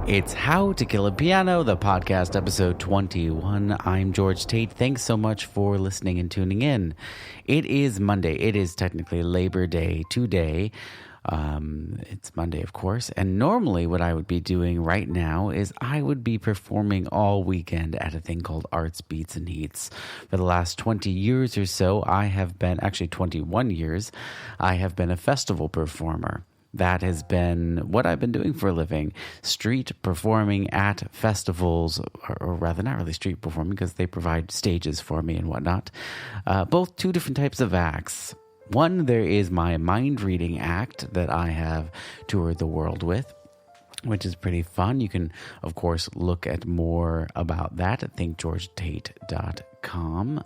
It's How to Kill a Piano, the podcast, episode 21. I'm George Tate. Thanks so much for listening and tuning in. It is Monday. It is technically Labor Day today. It's Monday, of course. And normally what I would be doing right now is I would be performing all weekend at a thing called Arts, Beats, and Heats. For the last 20 years or so, I have been, actually 21 years, I have been a festival performer. That has been what I've been doing for a living, street performing at festivals, or rather not really street performing because they provide stages for me and whatnot. Both two different types of acts. One, there is my mind reading act that I have toured the world with, which is pretty fun. You can, of course, look at more about that at thinkgeorgetate.com.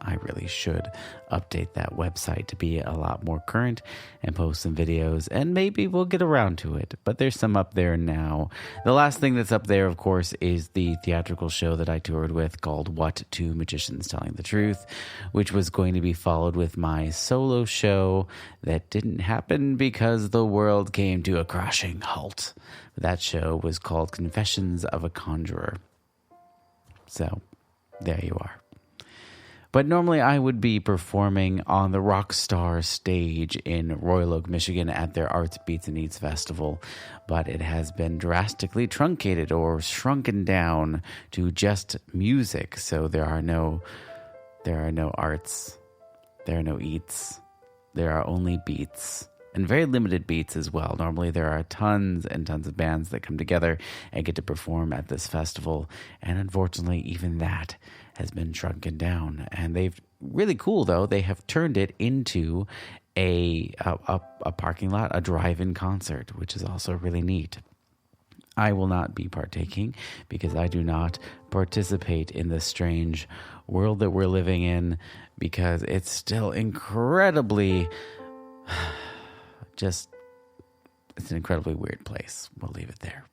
I really should update that website to be a lot more current and post some videos, and maybe we'll get around to it, but there's some up there now. The last thing that's up there, of course, is the theatrical show that I toured with called What Two Magicians Telling the Truth, which was going to be followed with my solo show that didn't happen because the world came to a crashing halt. That show was called Confessions of a Conjurer. So, there you are. But normally I would be performing on the Rockstar stage in Royal Oak, Michigan at their Arts, Beats, and Eats Festival. But it has been drastically truncated or shrunken down to just music. So there are no arts, there are no eats, there are only beats. And very limited beats as well. Normally there are tons and tons of bands that come together and get to perform at this festival. And unfortunately, even that has been shrunken down. And they've really cool, though. They have turned it into a parking lot, a drive-in concert, which is also really neat. I will not be partaking because I do not participate in this strange world that we're living in, because it's still incredibly... it's an incredibly weird place. We'll leave it there.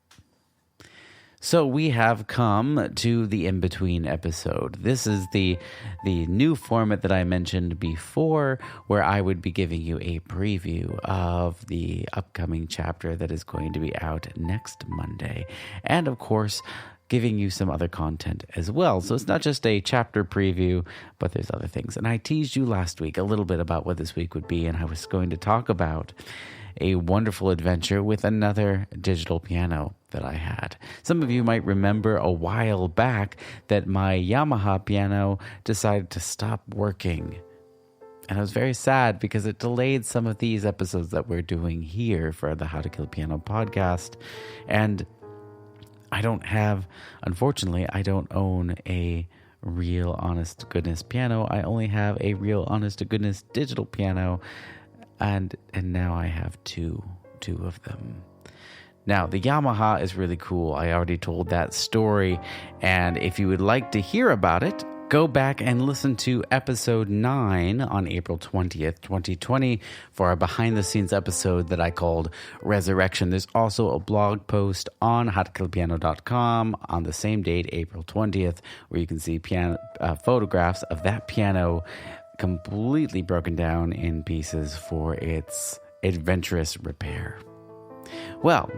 So we have come to the InBetween episode. This is the new format that I mentioned before, where I would be giving you a preview of the upcoming chapter that is going to be out next Monday. And of course, giving you some other content as well. So it's not just a chapter preview, but there's other things. And I teased you last week a little bit about what this week would be, and I was going to talk about a wonderful adventure with another digital piano that I had. Some of you might remember a while back that my Yamaha piano decided to stop working. And I was very sad because it delayed some of these episodes that we're doing here for the How to Kill a Piano podcast. And unfortunately, I don't own a real honest to goodness piano. I only have a real honest to goodness digital piano, and now I have two of them. Now, the Yamaha is really cool. I already told that story, and if you would like to hear about it, go back and listen to episode 9 on April 20th, 2020 for a behind-the-scenes episode that I called Resurrection. There's also a blog post on howtokillpiano.com on the same date, April 20th, where you can see photographs of that piano completely broken down in pieces for its adventurous repair. Well,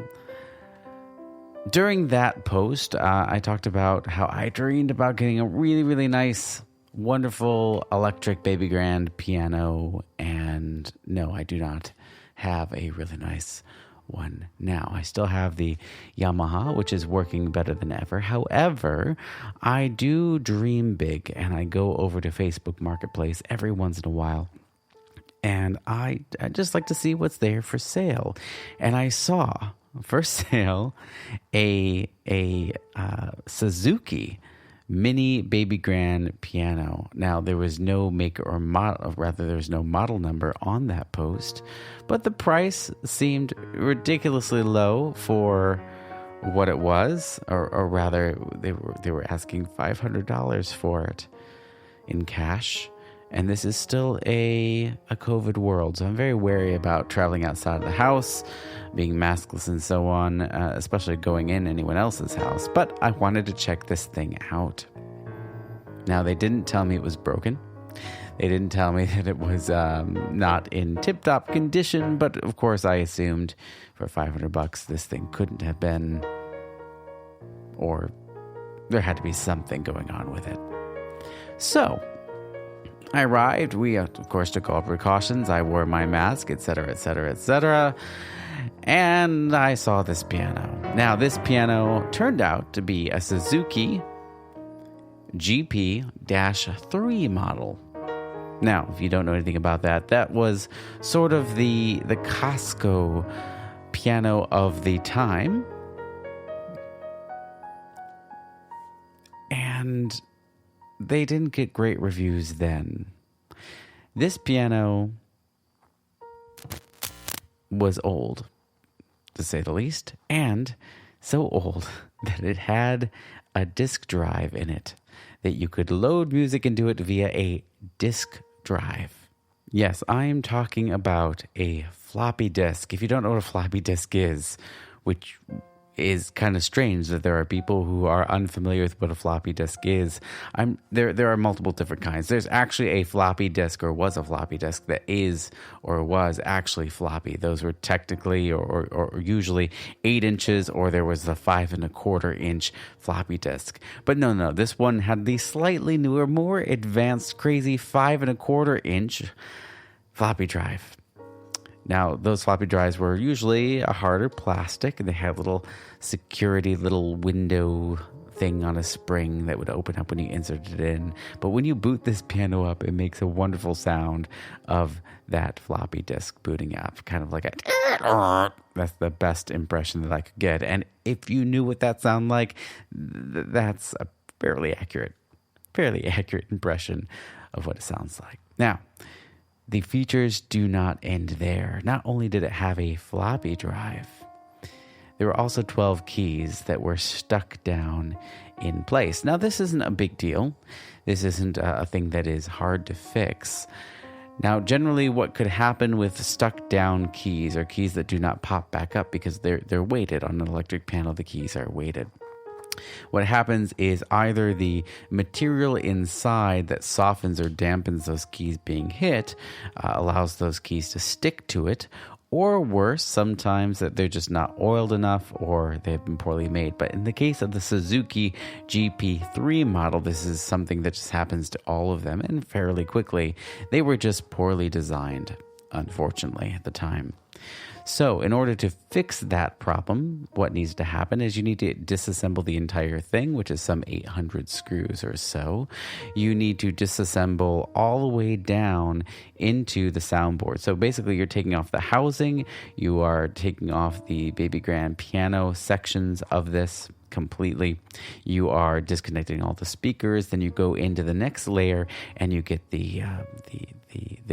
during that post, I talked about how I dreamed about getting a really, really nice, wonderful electric baby grand piano. And no, I do not have a really nice one now. I still have the Yamaha, which is working better than ever. However, I do dream big, and I go over to Facebook Marketplace every once in a while. And I just like to see what's there for sale. And I saw for sale a Suzuki mini baby grand piano. Now, there was no maker or model, rather there was no model number on that post, but the price seemed ridiculously low for what it was, or rather they were asking $500 for it in cash. And this is still a COVID world, so I'm very wary about traveling outside of the house, being maskless and so on, especially going in anyone else's house. But I wanted to check this thing out. Now, they didn't tell me it was broken. They didn't tell me that it was not in tip-top condition, but of course I assumed for $500 this thing couldn't have been or there had to be something going on with it. So I arrived. We, of course, took all precautions. I wore my mask, etc., etc., etc., and I saw this piano. Now, this piano turned out to be a Suzuki GP-3 model. Now, if you don't know anything about that, that was sort of the Costco piano of the time. And they didn't get great reviews then. This piano was old, to say the least, and so old that it had a disk drive in it that you could load music into it via a disk drive. Yes, I'm talking about a floppy disk. If you don't know what a floppy disk is, which is kind of strange that there are people who are unfamiliar with what a floppy disk is. There are multiple different kinds. There's actually a floppy disk, or was a floppy disk, that is or was actually floppy. Those were technically or usually 8 inches, or there was the 5 1/4 inch floppy disk. But no, this one had the slightly newer, more advanced, crazy 5 1/4 inch floppy drive. Now, those floppy drives were usually a harder plastic, and they had little window thing on a spring that would open up when you inserted it in. But when you boot this piano up, it makes a wonderful sound of that floppy disk booting up, kind of like a... That's the best impression that I could get. And if you knew what that sounded like, that's a fairly accurate impression of what it sounds like. Now, the features do not end there. Not only did it have a floppy drive, there were also 12 keys that were stuck down in place. Now, this isn't a big deal. This isn't a thing that is hard to fix. Now, generally, what could happen with stuck down keys, or keys that do not pop back up because they're weighted on an electric piano, the keys are weighted. What happens is either the material inside that softens or dampens those keys being hit allows those keys to stick to it, or worse, sometimes that they're just not oiled enough or they've been poorly made. But in the case of the Suzuki GP3 model, this is something that just happens to all of them, and fairly quickly. They were just poorly designed, unfortunately, at the time. So in order to fix that problem, what needs to happen is you need to disassemble the entire thing, which is some 800 screws or so. You need to disassemble all the way down into the soundboard. So basically you're taking off the housing, you are taking off the baby grand piano sections of this completely. You are disconnecting all the speakers. Then you go into the next layer and you get the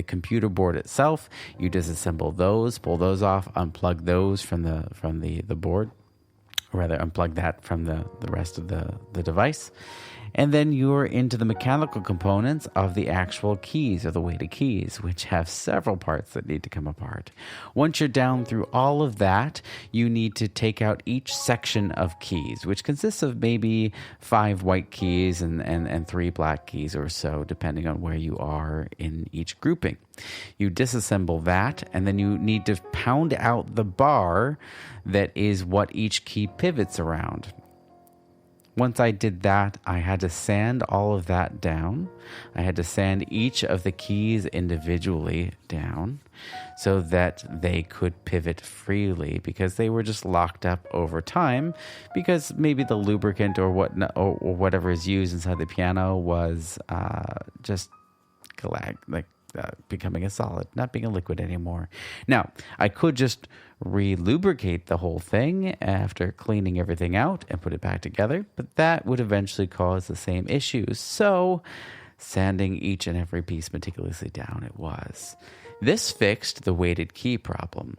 computer board itself. You disassemble those, pull those off, unplug those from the board, or rather unplug that from the rest of the device. And then you're into the mechanical components of the actual keys, or the weighted keys, which have several parts that need to come apart. Once you're down through all of that, you need to take out each section of keys, which consists of maybe 5 white keys and 3 black keys or so, depending on where you are in each grouping. You disassemble that, and then you need to pound out the bar that is what each key pivots around. Once I did that, I had to sand all of that down. I had to sand each of the keys individually down so that they could pivot freely, because they were just locked up over time, because maybe the lubricant or whatever is used inside the piano was just becoming a solid, not being a liquid anymore. Now, I could just re-lubricate the whole thing after cleaning everything out and put it back together, but that would eventually cause the same issues. So, sanding each and every piece meticulously down it was. This fixed the weighted key problem.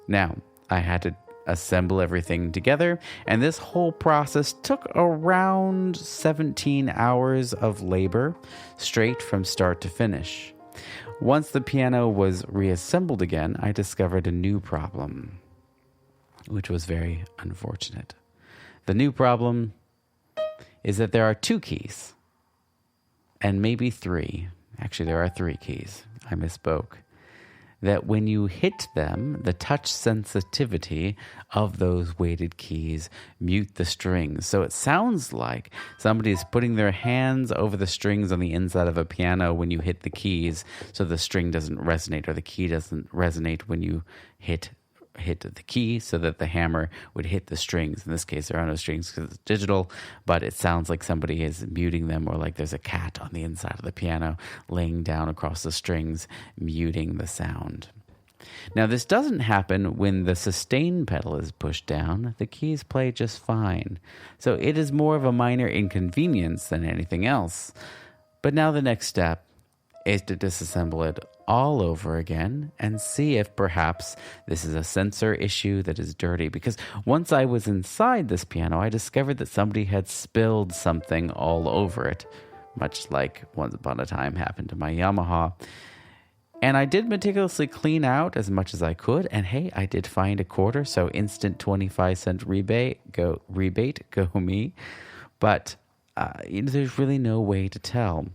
Now, I had to assemble everything together, and this whole process took around 17 hours of labor, straight from start to finish. Once the piano was reassembled again, I discovered a new problem, which was very unfortunate. The new problem is that there are 2 keys, and maybe 3. Actually, there are 3 keys. I misspoke. that when you hit them, the touch sensitivity of those weighted keys mute the strings. So it sounds like somebody is putting their hands over the strings on the inside of a piano when you hit the keys, so the string doesn't resonate, or the key doesn't resonate when you hit the key, so that the hammer would hit the strings. In this case, there are no strings because it's digital, but it sounds like somebody is muting them, or like there's a cat on the inside of the piano laying down across the strings, muting the sound. Now, this doesn't happen when the sustain pedal is pushed down. The keys play just fine. So it is more of a minor inconvenience than anything else. But now the next step is to disassemble it all over again and see if perhaps this is a sensor issue that is dirty. Because once I was inside this piano, I discovered that somebody had spilled something all over it, much like once upon a time happened to my Yamaha. And I did meticulously clean out as much as I could. And hey, I did find a quarter, so instant 25-cent rebate, go me. But there's really no way to tell.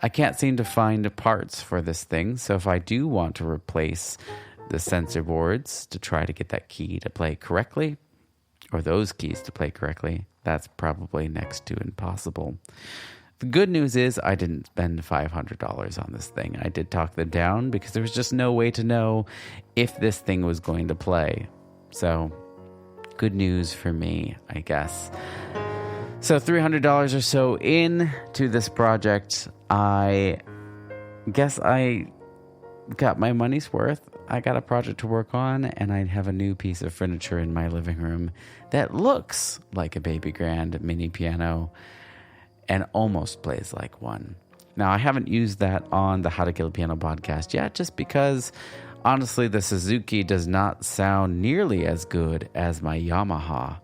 I can't seem to find parts for this thing, so if I do want to replace the sensor boards to try to get that key to play correctly, or those keys to play correctly, that's probably next to impossible. The good news is I didn't spend $500 on this thing. I did talk them down because there was just no way to know if this thing was going to play. So, good news for me, I guess. So $300 or so into this project, I guess I got my money's worth. I got a project to work on, and I have a new piece of furniture in my living room that looks like a baby grand mini piano and almost plays like one. Now, I haven't used that on the How to Kill a Piano podcast yet, just because, honestly, the Suzuki does not sound nearly as good as my Yamaha.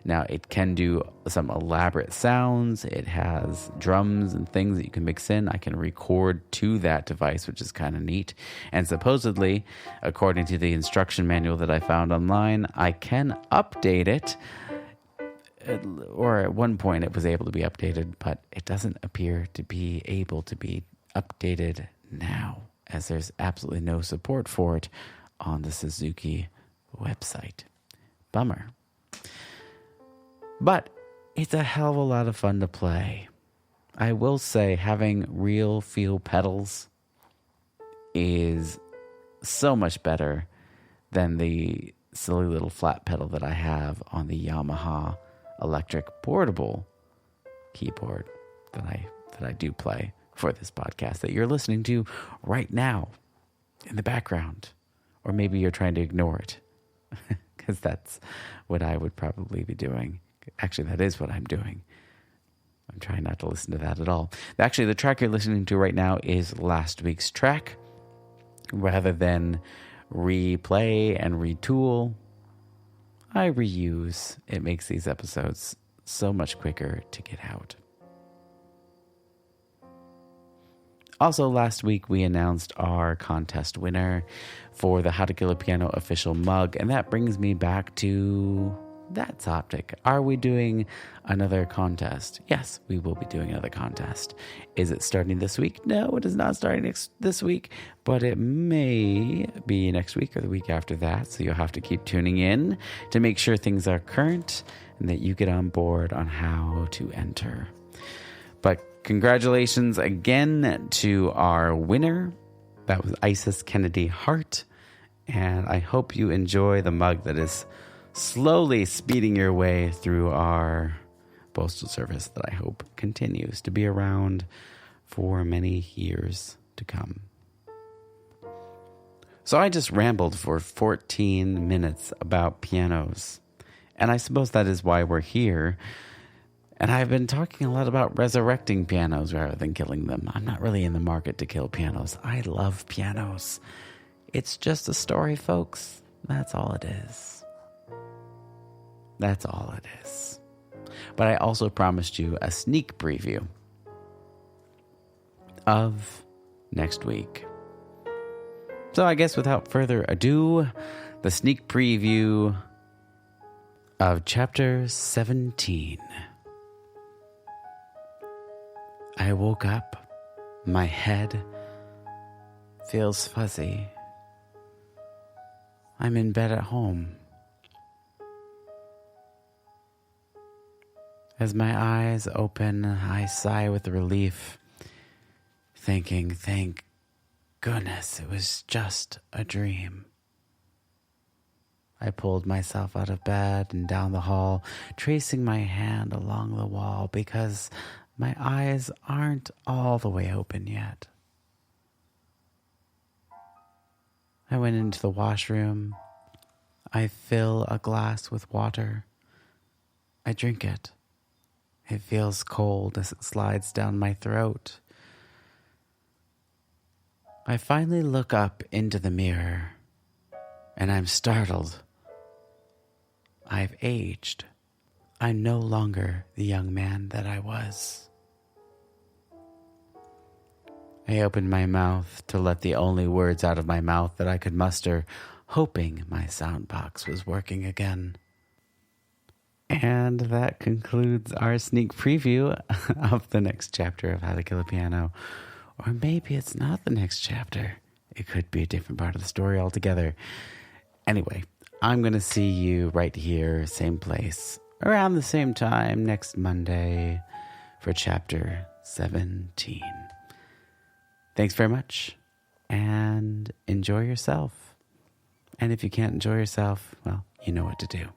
Now, it can do some elaborate sounds. It has drums and things that you can mix in. I can record to that device, which is kind of neat. And supposedly, according to the instruction manual that I found online, I can update it. Or at one point it was able to be updated, but it doesn't appear to be able to be updated now, as there's absolutely no support for it on the Suzuki website. Bummer. But it's a hell of a lot of fun to play. I will say having real feel pedals is so much better than the silly little flat pedal that I have on the Yamaha electric portable keyboard that I do play for this podcast that you're listening to right now in the background. Or maybe you're trying to ignore it because that's what I would probably be doing. Actually, that is what I'm doing. I'm trying not to listen to that at all. Actually, the track you're listening to right now is last week's track. Rather than replay and retool, I reuse. It makes these episodes so much quicker to get out. Also, last week we announced our contest winner for the How to Kill a Piano official mug, and that brings me back to that topic. Are we doing another contest? Yes, we will be doing another contest. Is it starting this week? No, it is not starting this week, but it may be next week or the week after that. So you'll have to keep tuning in to make sure things are current and that you get on board on how to enter. But congratulations again to our winner. That was Isis Kennedy Hart. And I hope you enjoy the mug that is slowly speeding your way through our postal service that I hope continues to be around for many years to come. So I just rambled for 14 minutes about pianos, and I suppose that is why we're here. And I've been talking a lot about resurrecting pianos rather than killing them. I'm not really in the market to kill pianos. I love pianos. It's just a story, folks. That's all it is. That's all it is. But I also promised you a sneak preview of next week. So I guess without further ado, the sneak preview of Chapter 17. I woke up. My head feels fuzzy I'm in bed at home. As my eyes open, I sigh with relief, thinking, thank goodness it was just a dream. I pulled myself out of bed and down the hall, tracing my hand along the wall because my eyes aren't all the way open yet. I went into the washroom. I fill a glass with water. I drink it. It feels cold as it slides down my throat. I finally look up into the mirror, and I'm startled. I've aged. I'm no longer the young man that I was. I opened my mouth to let the only words out of my mouth that I could muster, hoping my sound box was working again. And that concludes our sneak preview of the next chapter of How to Kill a Piano. Or maybe it's not the next chapter. It could be a different part of the story altogether. Anyway, I'm going to see you right here, same place, around the same time next Monday for chapter 17. Thanks very much, and enjoy yourself. And if you can't enjoy yourself, well, you know what to do.